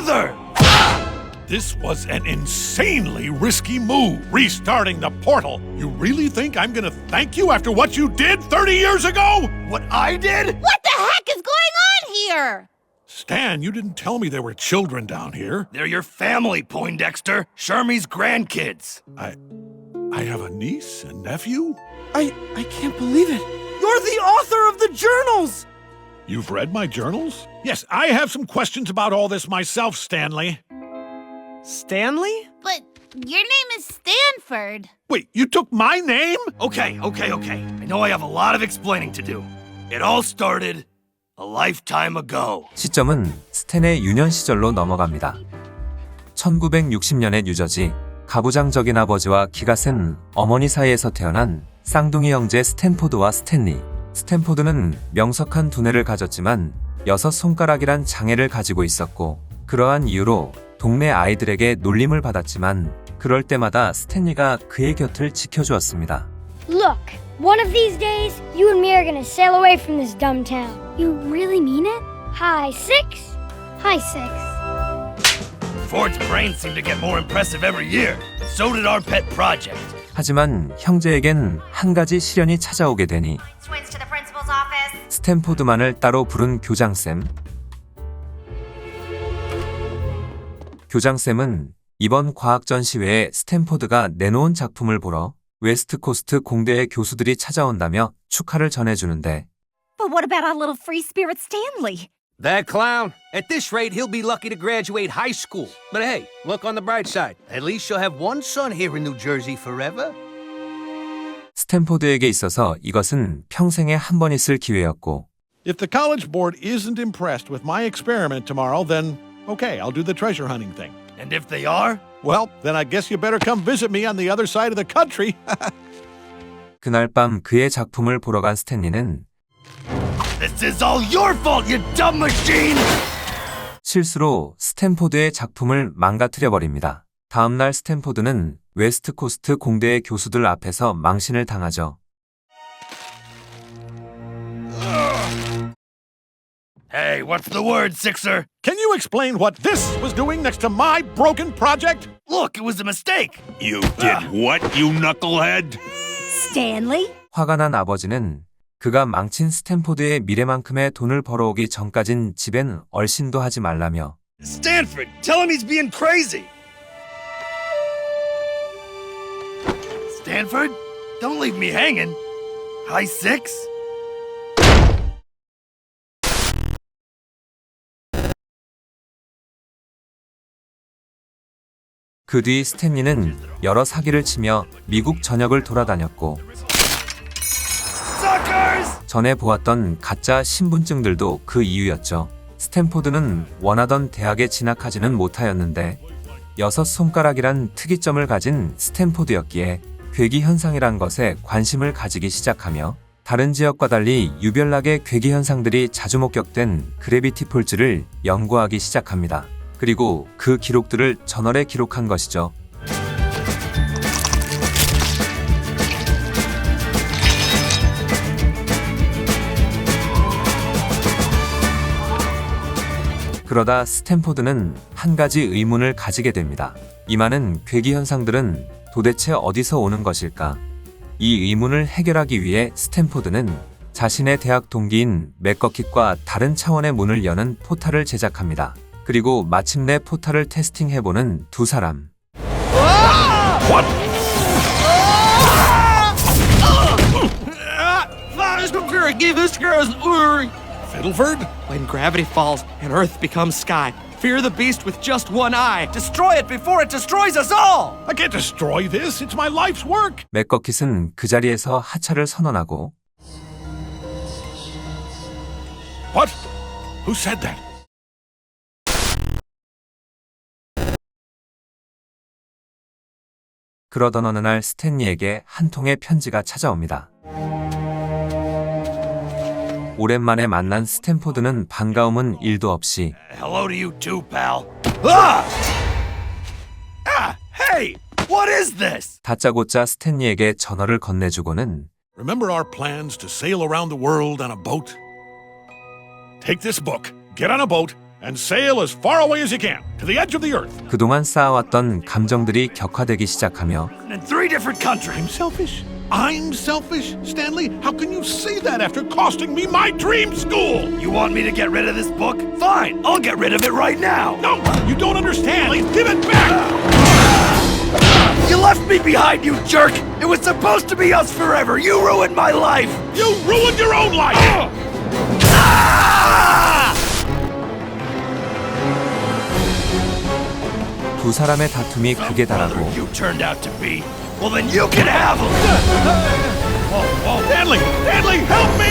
father! This was an insanely risky move, restarting the portal. You really think I'm gonna thank you after what you did 30 years ago? What I did? What the heck is going on here? Stan, you didn't tell me there were children down here. They're your family, Poindexter. Shermie's grandkids. I have a niece and nephew? I can't believe it. You're the author of the journals! You've read my journals? Yes, I have some questions about all this myself, Stanley. Stanley? But your name is Stanford. Wait, you took my name? Okay. I know I have a lot of explaining to do. It all started a lifetime ago. 시점은 스탠의 유년 시절로 넘어갑니다. 1960년의 뉴저지, 가부장적인 아버지와 기가 센 어머니 사이에서 태어난 쌍둥이 형제 스탠포드와 스탠리. 스탠포드는 명석한 두뇌를 가졌지만 6손가락이란 장애를 가지고 있었고, 그러한 이유로 동네 아이들에게 놀림을 받았지만 그럴 때마다 스탠리가 그의 곁을 지켜주었습니다. Look, one of these days, you and me are gonna sail away from this dumb town. You really mean it? Hi, Six? Hi, Six. Ford's brains seem to get more impressive every year. So did our pet project. 하지만 형제에겐 한 가지 시련이 찾아오게 되니 Swings to the principal's office. 스탠포드만을 따로 부른 교장쌤. 교장쌤은 이번 과학 전시회에 스탠포드가 내놓은 작품을 보러 웨스트코스트 공대의 교수들이 찾아온다며 축하를 전해주는데 But what about our little free spirit Stanley? That clown? At this rate, he'll be lucky to graduate high school. But hey, look on the bright side. At least you'll have one son here in New Jersey forever. 스탠포드에게 있어서 이것은 평생에 한 번 있을 기회였고 If the college board isn't impressed with my experiment tomorrow, then okay, I'll do the treasure hunting thing. And if they are? Well, then I guess you better come visit me on the other side of the country. 그날 밤 그의 작품을 보러 간 스탠리는 This is all your fault, you dumb machine! 실수로 스탠포드의 작품을 망가뜨려 버립니다. 다음날 스탠포드는 웨스트코스트 공대의 교수들 앞에서 망신을 당하죠. Hey, what's the word, Sixer? Can you explain what this was doing next to my broken project? Look, it was a mistake. You did what, you knucklehead? Stanley? 화가 난 아버지는 그가 망친 스탠포드의 미래만큼의 돈을 벌어오기 전까진 집엔 얼씬도 하지 말라며 Stanford, tell him he's being crazy. Stanford, don't leave me hanging. Hi, Six. 그 뒤 스탠리는 여러 사기를 치며 미국 전역을 돌아다녔고 Suckers! 전에 보았던 가짜 신분증들도 그 이유였죠. 스탠포드는 원하던 대학에 진학하지는 못하였는데 6손가락이란 특이점을 가진 스탠포드였기에 괴기현상이란 것에 관심을 가지기 시작하며 다른 지역과 달리 유별나게 괴기현상들이 자주 목격된 그래비티 폴즈를 연구하기 시작합니다. 그리고 그 기록들을 저널에 기록한 것이죠. 그러다 스탠포드는 한 가지 의문을 가지게 됩니다. 이 많은 괴기현상들은 도대체 어디서 오는 것일까? 이 의문을 해결하기 위해 스탠포드는 자신의 대학 동기인 맥거킷과 다른 차원의 문을 여는 포탈을 제작합니다. 그리고 마침내 포탈을 테스팅해보는 두 사람. Fiddleford? When gravity falls and Earth becomes sky, fear the beast with just one eye. Destroy it before it destroys us all! I can't destroy this. It's my life's work. 맥거킷은 그 자리에서 하차를 선언하고 What? Who said that? 그러던 어느 날 스탠리에게 한 통의 편지가 찾아옵니다. 오랜만에 만난 스탠포드는 반가움은 1도 없이 Hello to you too, pal. Ah! Hey! What is this? 다짜고짜 스탠리에게 전어를 건네주고는 Remember our plans to sail around the world on a boat? Take this book, get on a boat, and sail as far away as you can to the edge of the earth. 그동안 쌓아왔던 감정들이 격화되기 시작하며 In 3 different countries. I'm selfish? I'm selfish, Stanley? How can you say that after costing me my dream school? You want me to get rid of this book? Fine, I'll get rid of it right now. No, you don't understand. Please give it back. You left me behind, you jerk! It was supposed to be us forever! You ruined my life! You ruined your own life. Ah! 두 사람의 다툼이 극에 달하고 You turned out to be. Well, then you can have them! Oh, Stanley! Stanley, help me!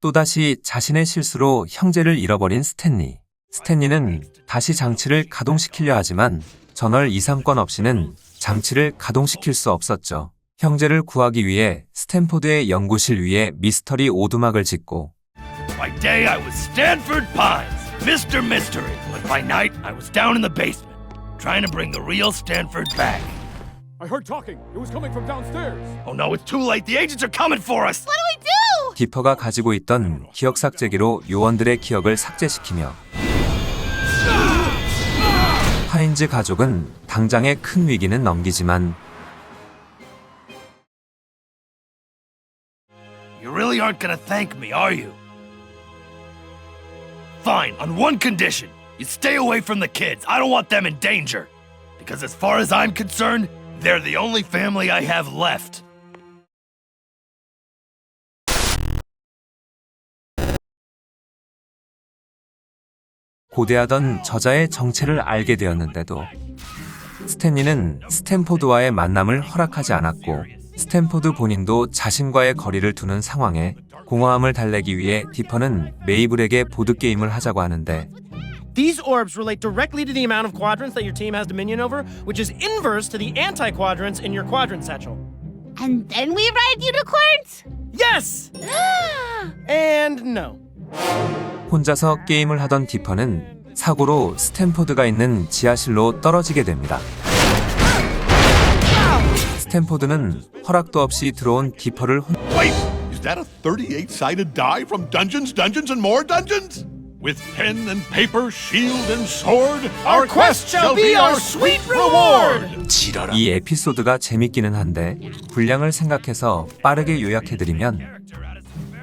또다시 자신의 실수로 형제를 잃어버린 스탠리. 스탠리는 다시 장치를 가동시키려 하지만 전월 이상권 없이는 장치를 가동시킬 수 없었죠. 형제를 구하기 위해 스탠포드의 연구실 위에 미스터리 오두막을 짓고 By day, I was Stanford Pines, Mr. Mystery. But by night, I was down in the basement, trying to bring the real Stanford back. I heard talking. It was coming from downstairs. Oh no, it's too late. The agents are coming for us! What do we do? 디퍼가 가지고 있던 기억 삭제기로 요원들의 기억을 삭제시키며 파인즈 가족은 당장의 큰 위기는 넘기지만 You really aren't gonna thank me, are you? Fine, on one condition. You stay away from the kids. I don't want them in danger. Because as far as I'm concerned, they're the only family I have left. 고대하던 저자의 정체를 알게 되었는데도 스탠리는 스탠포드와의 만남을 허락하지 않았고 스탠포드 본인도 자신과의 거리를 두는 상황에 공허함을 달래기 위해 디퍼는 메이블에게 보드게임을 하자고 하는데 These orbs relate directly to the amount of quadrants that your team has dominion over, which is inverse to the anti-quadrants in your quadrant satchel. And then we ride unicorns? Yes! And no. 혼자서 게임을 하던 디퍼는 사고로 스탠포드가 있는 지하실로 떨어지게 됩니다. 스탠포드는 허락도 없이 들어온 디퍼를 Wait, is that a 38-sided die from Dungeons, Dungeons, and More Dungeons? With pen and paper, shield and sword, Our quest shall be our sweet reward! 이 에피소드가 재밌기는 한데 분량을 생각해서 빠르게 요약해드리면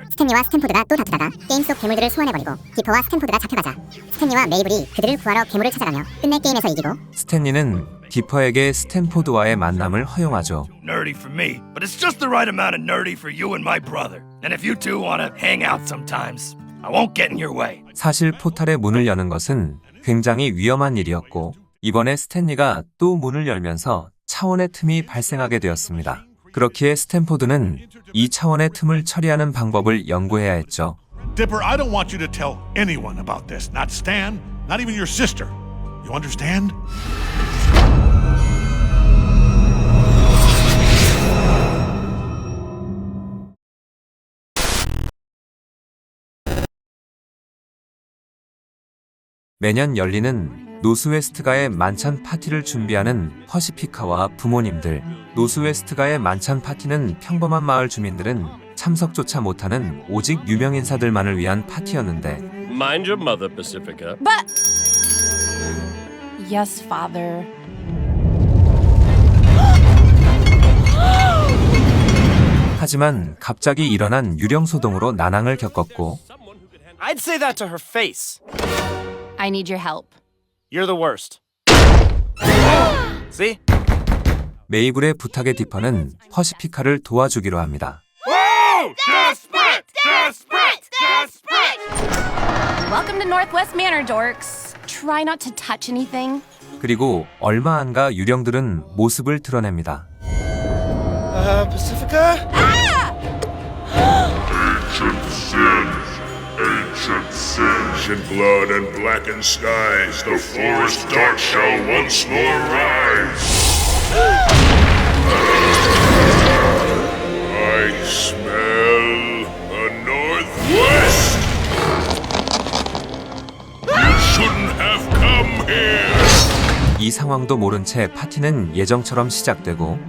스탠리와 스탠포드가 또 다투다가 게임 속 괴물들을 소환해버리고 디퍼와 스탠포드가 잡혀가자 스탠리와 메이블이 그들을 구하러 괴물을 찾아가며 끝내 게임에서 이기고 스탠리는 디퍼에게 스탠포드와의 만남을 허용하죠. Nerdy for me, but it's just the right amount of nerdy for you and my brother. And if you two want to hang out sometimes, I won't get in your way. 사실 포탈의 문을 여는 것은 굉장히 위험한 일이었고 이번에 스탠리가 또 문을 열면서 차원의 틈이 발생하게 되었습니다. 그렇기에 스탠포드는 이 차원의 틈을 처리하는 방법을 연구해야 했죠. Dipper, I don't want you to tell anyone about this. Not Stan, not even your sister. You understand? 매년 열리는 노스웨스트가의 만찬 파티를 준비하는 퍼시피카와 부모님들. 노스웨스트가의 만찬 파티는 평범한 마을 주민들은 참석조차 못하는 오직 유명 인사들만을 위한 파티였는데 Mind your mother, Pacifica. But... Yes, father. 하지만 갑자기 일어난 유령소동으로 난항을 겪었고 I'd say that to her face. I need your help. You're the worst. See? 메이블의 부탁에 디퍼는 퍼시피카를 도와주기로 합니다. Desperate! Desperate! Desperate! Welcome to Northwest Manor, dorks. Try not to touch anything. 그리고 얼마 안가 유령들은 모습을 드러냅니다. Pacifica? Ancient sins in blood and blackened skies, the forest dark shall once more rise. I smell a northwest. You shouldn't have come here. 이 상황도 모른 채 파티는 예정처럼 시작되고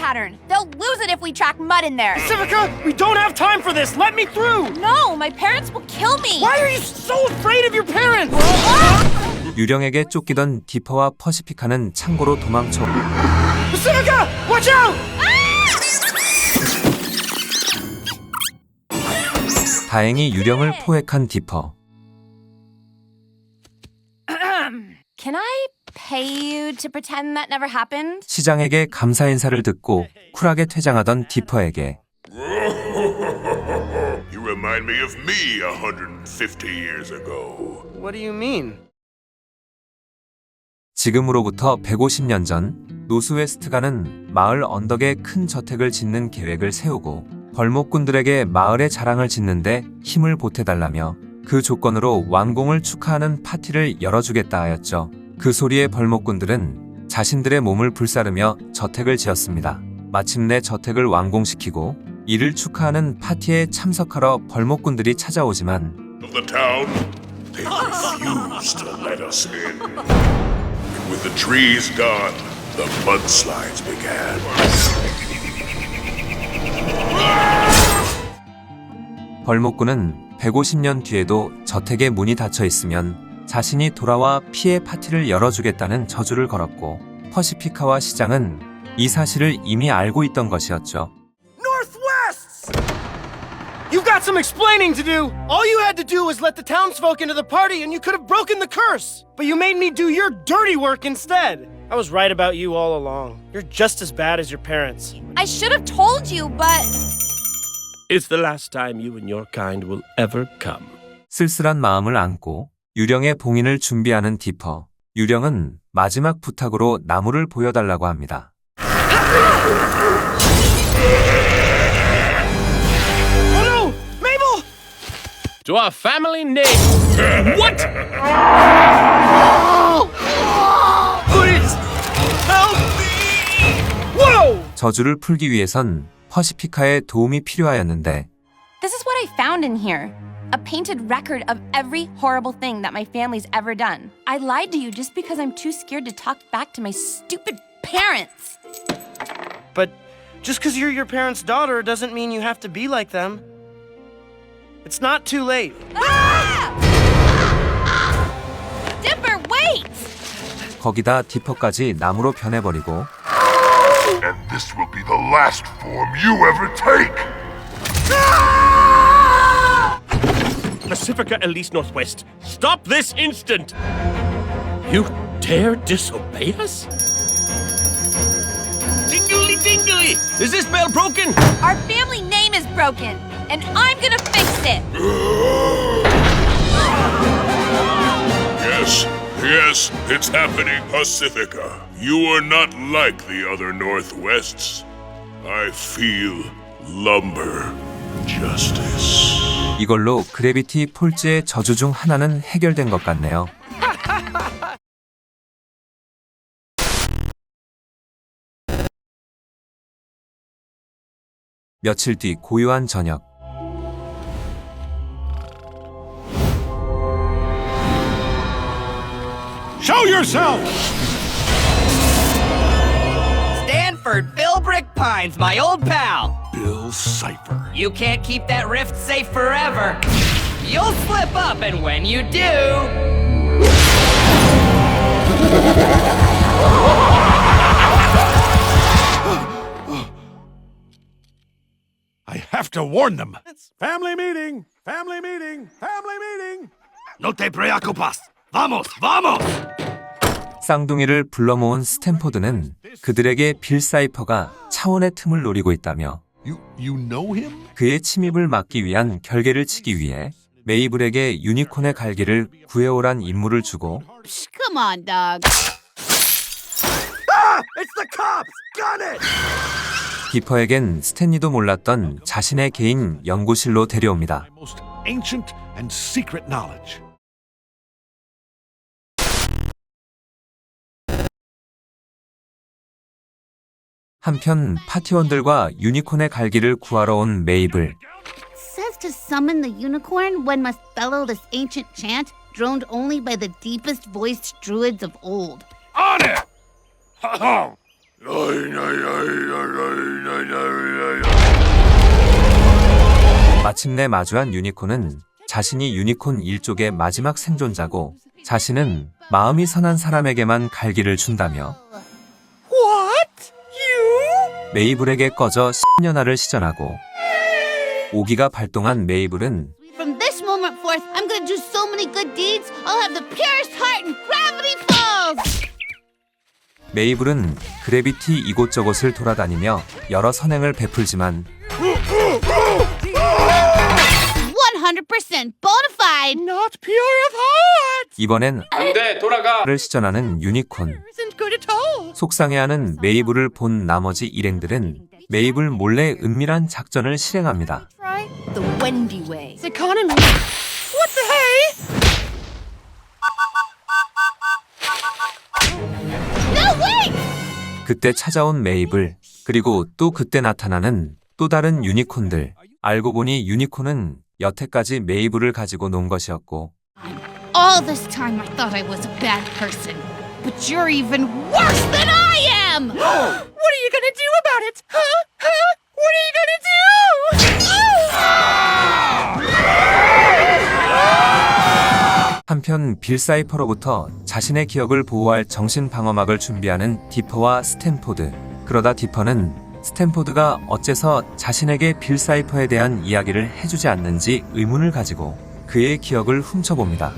pattern. They'll lose it if we track mud in there. Pacifica, we don't have time for this. Let me through. No, my parents will kill me. Why are you so afraid of your parents? 유령에게 쫓기던 디퍼와 퍼시피카는 창고로 도망쳐 Pacifica, watch out! 다행히 유령을 포획한 디퍼. Can I pay you to pretend that never happened? 시장에게 감사 인사를 듣고 쿨하게 퇴장하던 디퍼에게 You remind me of me 150 years ago. What do you mean? 지금으로부터 150년 전 노스웨스트가는 마을 언덕에 큰 저택을 짓는 계획을 세우고 벌목꾼들에게 마을의 자랑을 짓는데 힘을 보태달라며 그 조건으로 완공을 축하하는 파티를 열어주겠다 하였죠. 그 소리에 벌목꾼들은 자신들의 몸을 불사르며 저택을 지었습니다. 마침내 저택을 완공시키고 이를 축하하는 파티에 참석하러 벌목꾼들이 찾아오지만 Of the town, they refused to let us in. And with the trees gone, the mudslides began. 벌목꾼은 150년 뒤에도 저택의 문이 닫혀 있으면 자신이 돌아와 피해 파티를 열어주겠다는 저주를 걸었고 퍼시피카와 시장은 이 사실을 이미 알고 있던 것이었죠. Northwest! You've got some explaining to do! All you had to do was let the townsfolk into the party and you could have broken the curse! But you made me do your dirty work instead! I was right about you all along. You're just as bad as your parents. I should have told you, but... It's the last time you and your kind will ever come. 쓸쓸한 마음을 안고 유령의 봉인을 준비하는 디퍼. 유령은 마지막 부탁으로 나무를 보여달라고 합니다. Oh no! Mabel! To our family name. What? Please! Help me! Whoa! 저주를 풀기 위해선 퍼시피카의 도움이 필요하였는데 This is what I found in here. A painted record of every horrible thing that my family's ever done. I lied to you just because I'm too scared to talk back to my stupid parents. But just because you're your parents' daughter doesn't mean you have to be like them. It's not too late. Ah! Dipper, wait! 거기다 디퍼까지 나무로 변해버리고 And this will be the last form you ever take! Pacifica Elise Northwest, stop this instant! You dare disobey us? Dingly dingly! Is this bell broken? Our family name is broken, and I'm gonna fix it! Yes, it's happening, Pacifica. You are not like the other Northwests. I feel lumber justice. 이걸로 그래비티 폴즈의 저주 중 하나는 해결된 것 같네요. 며칠 뒤 고요한 저녁. Show yourself! Stanford Philbrick Pines, my old pal. Bill Cipher. You can't keep that rift safe forever. You'll slip up, and when you do... I have to warn them. Family meeting! Family meeting! Family meeting! No te preocupas. Vamos, vamos! 쌍둥이를 불러 모은 스탠포드는 그들에게 빌 사이퍼가 차원의 틈을 노리고 있다며 You know him? 그의 침입을 막기 위한 결계를 치기 위해 메이블에게 유니콘의 갈기를 구해오란 임무를 주고 Come on, dog. Ah! It's the cops! Got it! 디퍼에겐 스탠리도 몰랐던 자신의 개인 연구실로 데려옵니다. Most ancient and secret knowledge. 한편 파티원들과 유니콘의 갈기를 구하러 온 메이블. Says to summon the unicorn, one must bellow this ancient chant, droned only by the deepest voiced druids of old. On it! 마침내 마주한 유니콘은 자신이 유니콘 일족의 마지막 생존자고 자신은 마음이 선한 사람에게만 갈기를 준다며 What? You? 메이블에게 꺼져 10년화를 시전하고 오기가 발동한 메이블은 From this moment forth, I'm gonna do so many good deeds, I'll have the purest heart in Gravity Falls! 메이블은 그래비티 이곳저곳을 돌아다니며 여러 선행을 베풀지만 100% bona fide! Not pure of heart! 이번엔 안돼 돌아가. 를 시전하는 유니콘. Isn't good at all! 속상해하는 메이블을 본 나머지 일행들은 메이블 몰래 은밀한 작전을 실행합니다. Try the Wendy way. It's economy! What the hey? No, wait! 그때 찾아온 메이블, 그리고 또 그때 나타나는 또 다른 유니콘들. 알고 보니 유니콘은 여태까지 메이블을 가지고 논 것이었고 All this time I thought I was a bad person, but you're even worse than I am! What are you gonna do about it? Huh? What are you gonna do? 한편 빌 사이퍼로부터 자신의 기억을 보호할 정신방어막을 준비하는 디퍼와 스탠포드. 그러다 디퍼는 스탠포드가 어째서 자신에게 빌 사이퍼에 대한 이야기를 해주지 않는지 의문을 가지고 그의 기억을 훔쳐봅니다.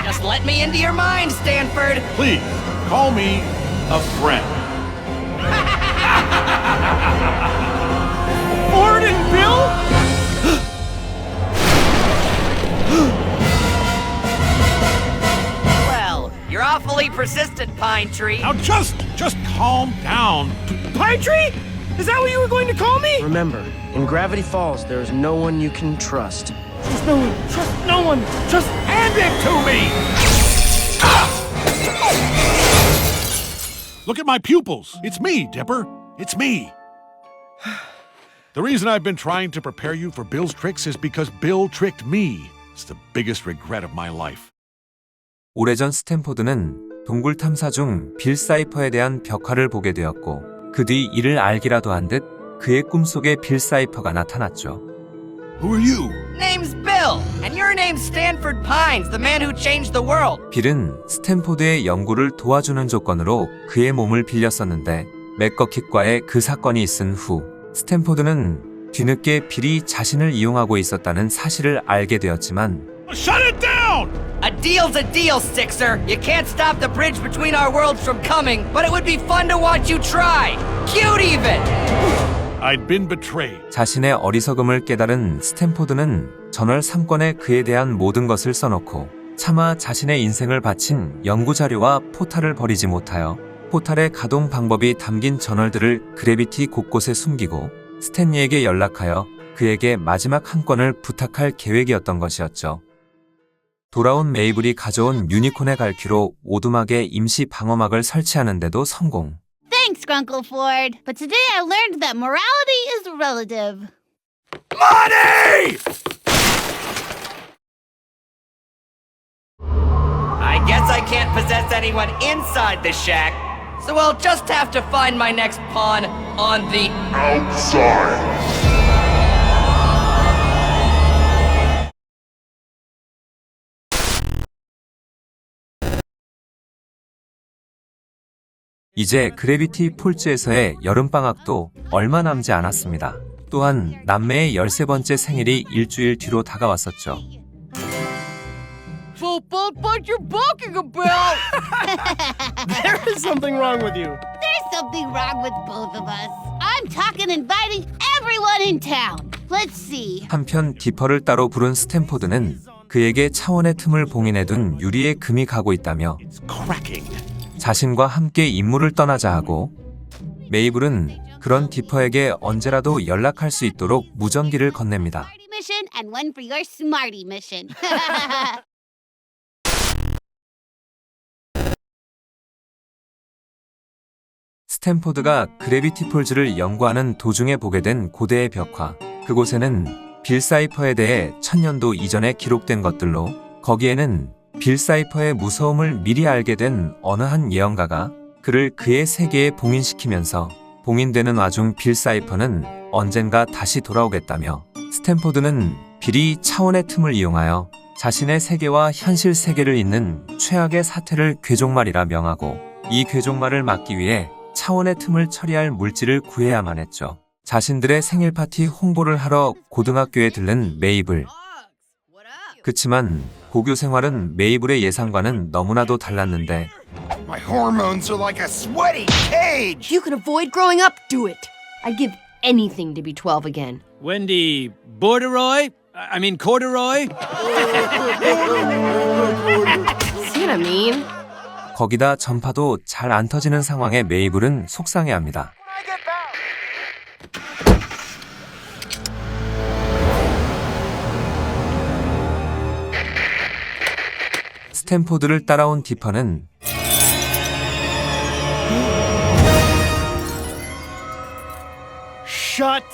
Just let me into your mind, Stanford. Please, call me a friend. Ford and Bill? Well, you're awfully persistent, Pine Tree. Now just calm down. Pine Tree? Is that what you were going to call me? Remember, in Gravity Falls, there is no one you can trust. Trust no one. Trust no one. Just Hand it to me! Look at my pupils. It's me, Dipper. It's me. The reason I've been trying to prepare you for Bill's tricks is because Bill tricked me. It's the biggest regret of my life. 오래전 스탠포드는 동굴 탐사 중 빌 사이퍼에 대한 벽화를 보게 되었고 그 뒤 이를 알기라도 한 듯 그의 꿈속에 빌 사이퍼가 나타났죠. Who are you? Name's Bill, and your name's Stanford Pines, the man who changed the world. 빌은 스탠포드의 연구를 도와주는 조건으로 그의 몸을 빌렸었는데 맥거킷과의 그 사건이 있은 후 스탠포드는 뒤늦게 빌이 자신을 이용하고 있었다는 사실을 알게 되었지만 Shut it down! A deal's a deal, Sixer. You can't stop the bridge between our worlds from coming, but it would be fun to watch you try. Cute even! I'd been betrayed. 자신의 어리석음을 깨달은 스탠포드는 전월 3권에 그에 대한 모든 것을 써놓고 차마 자신의 인생을 바친 연구자료와 포탈을 버리지 못하여 포탈의 가동 방법이 담긴 저널들을 그래비티 곳곳에 숨기고 스탠리에게 연락하여 그에게 마지막 한 권을 부탁할 계획이었던 것이었죠. 돌아온 메이블이 가져온 유니콘의 갈퀴로 오두막에 임시 방어막을 설치하는데도 성공. Thanks, Grunkle Ford. But today I learned that morality is relative. Money! I guess I can't possess anyone inside the shack, so I'll just have to find my next pawn on the outside. 이제 그래비티 폴즈에서의 여름방학도 얼마 남지 않았습니다. 또한 남매의 13번째 생일이 일주일 뒤로 다가왔었죠. What you're balking about? There is something wrong with you. There's something wrong with both of us. I'm talking inviting everyone in town. Let's see. 한편 디퍼를 따로 부른 스탠포드는 그에게 차원의 틈을 봉인해둔 유리에 금이 가고 있다며 자신과 함께 임무를 떠나자 하고 메이블은 그런 디퍼에게 언제라도 연락할 수 있도록 무전기를 건넵니다. Mission and one for your smarty mission. 스탠포드가 그래비티 폴즈를 연구하는 도중에 보게 된 고대의 벽화. 그곳에는 빌 사이퍼에 대해 1000년도 이전에 기록된 것들로 거기에는 빌 사이퍼의 무서움을 미리 알게 된 어느 한 예언가가 그를 그의 세계에 봉인시키면서 봉인되는 와중 빌 사이퍼는 언젠가 다시 돌아오겠다며 스탠포드는 빌이 차원의 틈을 이용하여 자신의 세계와 현실 세계를 잇는 최악의 사태를 괴종말이라 명하고 이 괴종말을 막기 위해 차원의 틈을 처리할 물질을 구해야만 했죠. 자신들의 생일 파티 홍보를 하러 고등학교에 들른 메이블. 그치만 고교 생활은 메이블의 예상과는 너무나도 달랐는데 My hormones are like a sweaty cage! If you can avoid growing up, do it. I'd give anything to be 12 again. Wendy Borderoy? I mean corduroy? See what I mean? 거기다 전파도 잘 안 터지는 상황에 메이블은 속상해합니다. 스탠포드를 따라온 디퍼는 Shut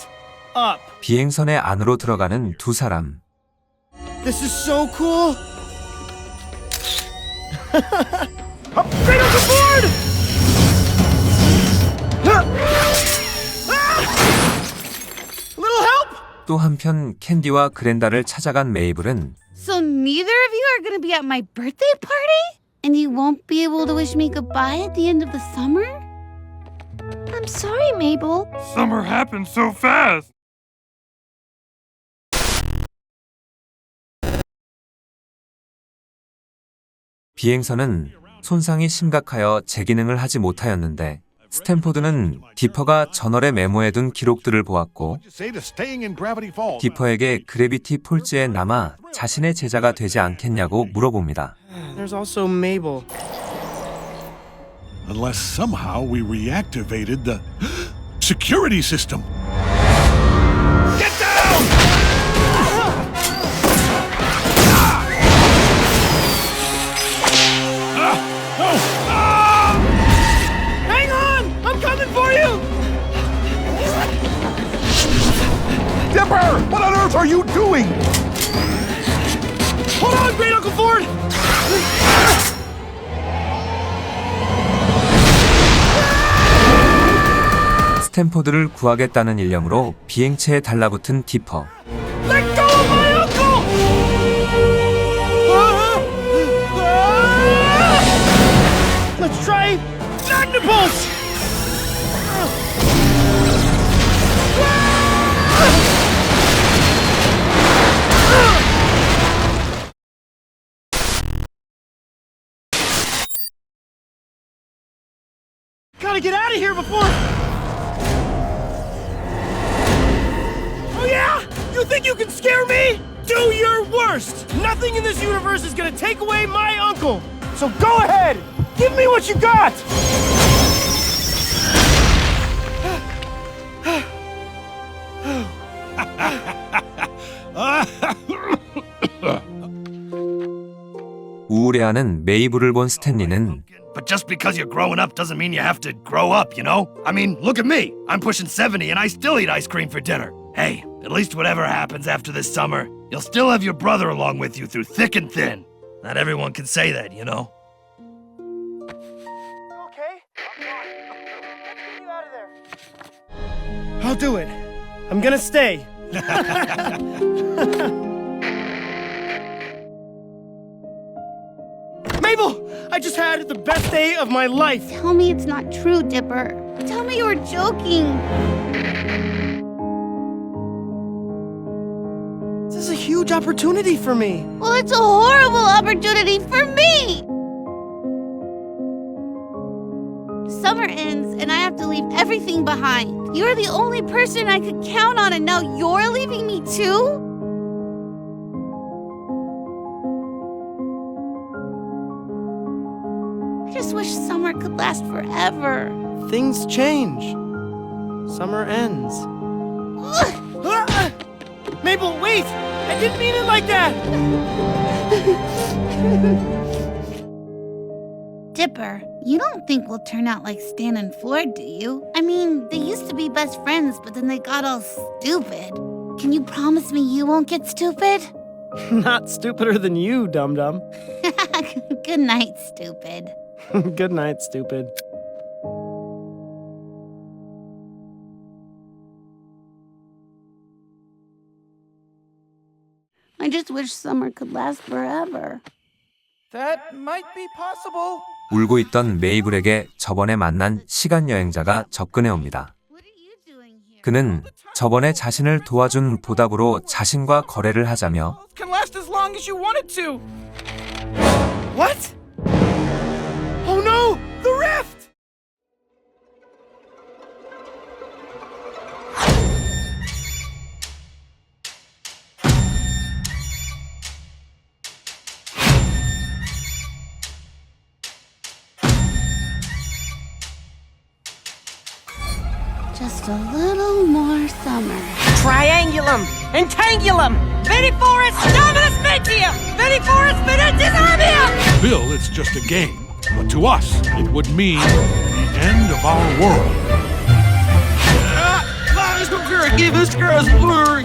up. 비행선의 안으로 들어가는 두 사람. This is so cool. Upgrade on the board! A little help? 또 한편 캔디와 그랜다를 찾아간 메이블은 So neither of you are gonna be at my birthday party? And you won't be able to wish me goodbye at the end of the summer? I'm sorry, Mabel. Summer happened so fast! 비행선은 손상이 심각하여 재기능을 하지 못하였는데 스탠포드는 디퍼가 저널에 메모해둔 기록들을 보았고 디퍼에게 그래비티 폴즈에 남아 자신의 제자가 되지 않겠냐고 물어봅니다. There's also Mabel. Unless somehow we reactivated the security system. Get down! Hang on! I'm coming for you! Dipper! What on earth are you doing? Hold on, Great Uncle Ford! 스탠포드를 구하겠다는 일념으로 비행체에 달라붙은 디퍼. Let go of my uncle! Let's try Magnipulse! Gotta get out of here before... Oh yeah? You think you can scare me? Do your worst! Nothing in this universe is gonna take away my uncle! So go ahead! Give me what you got! 우울해하는 메이블을 본 스탠리는 But just because you're growing up doesn't mean you have to grow up, you know? I mean, look at me. I'm pushing 70 and I still eat ice cream for dinner. Hey, at least whatever happens after this summer, you'll still have your brother along with you through thick and thin. Not everyone can say that, you know? Okay? Get you out of there. I'll do it. I'm gonna stay. Mabel, I just had the best day of my life. Tell me it's not true, Dipper. Tell me you were joking. This is a huge opportunity for me. Well, it's a horrible opportunity for me. Summer ends and I have to leave everything behind. You're the only person I could count on and now you're leaving me too? I just wish summer could last forever. Things change. Summer ends. Mabel, wait! I didn't mean it like that! Dipper, you don't think we'll turn out like Stan and Ford, do you? I mean, they used to be best friends, but then they got all stupid. Can you promise me you won't get stupid? Not stupider than you, dum-dum. Good night, stupid. Good night, stupid. I just wish summer could last forever. That might be possible. 울고 있던 메이블에게 저번에 만난 시간 여행자가 접근해 옵니다. 그는 저번에 자신을 도와준 보답으로 자신과 거래를 하자며 Can last as long as you want it to. What? Oh no! The rift! Just a little more summer. Triangulum! Entangulum! Viniforus Dominus Mentium! Viniforus Venentis Armium! Bill, it's just a game. But to us, it would mean the end of our world. Give us girls blurry.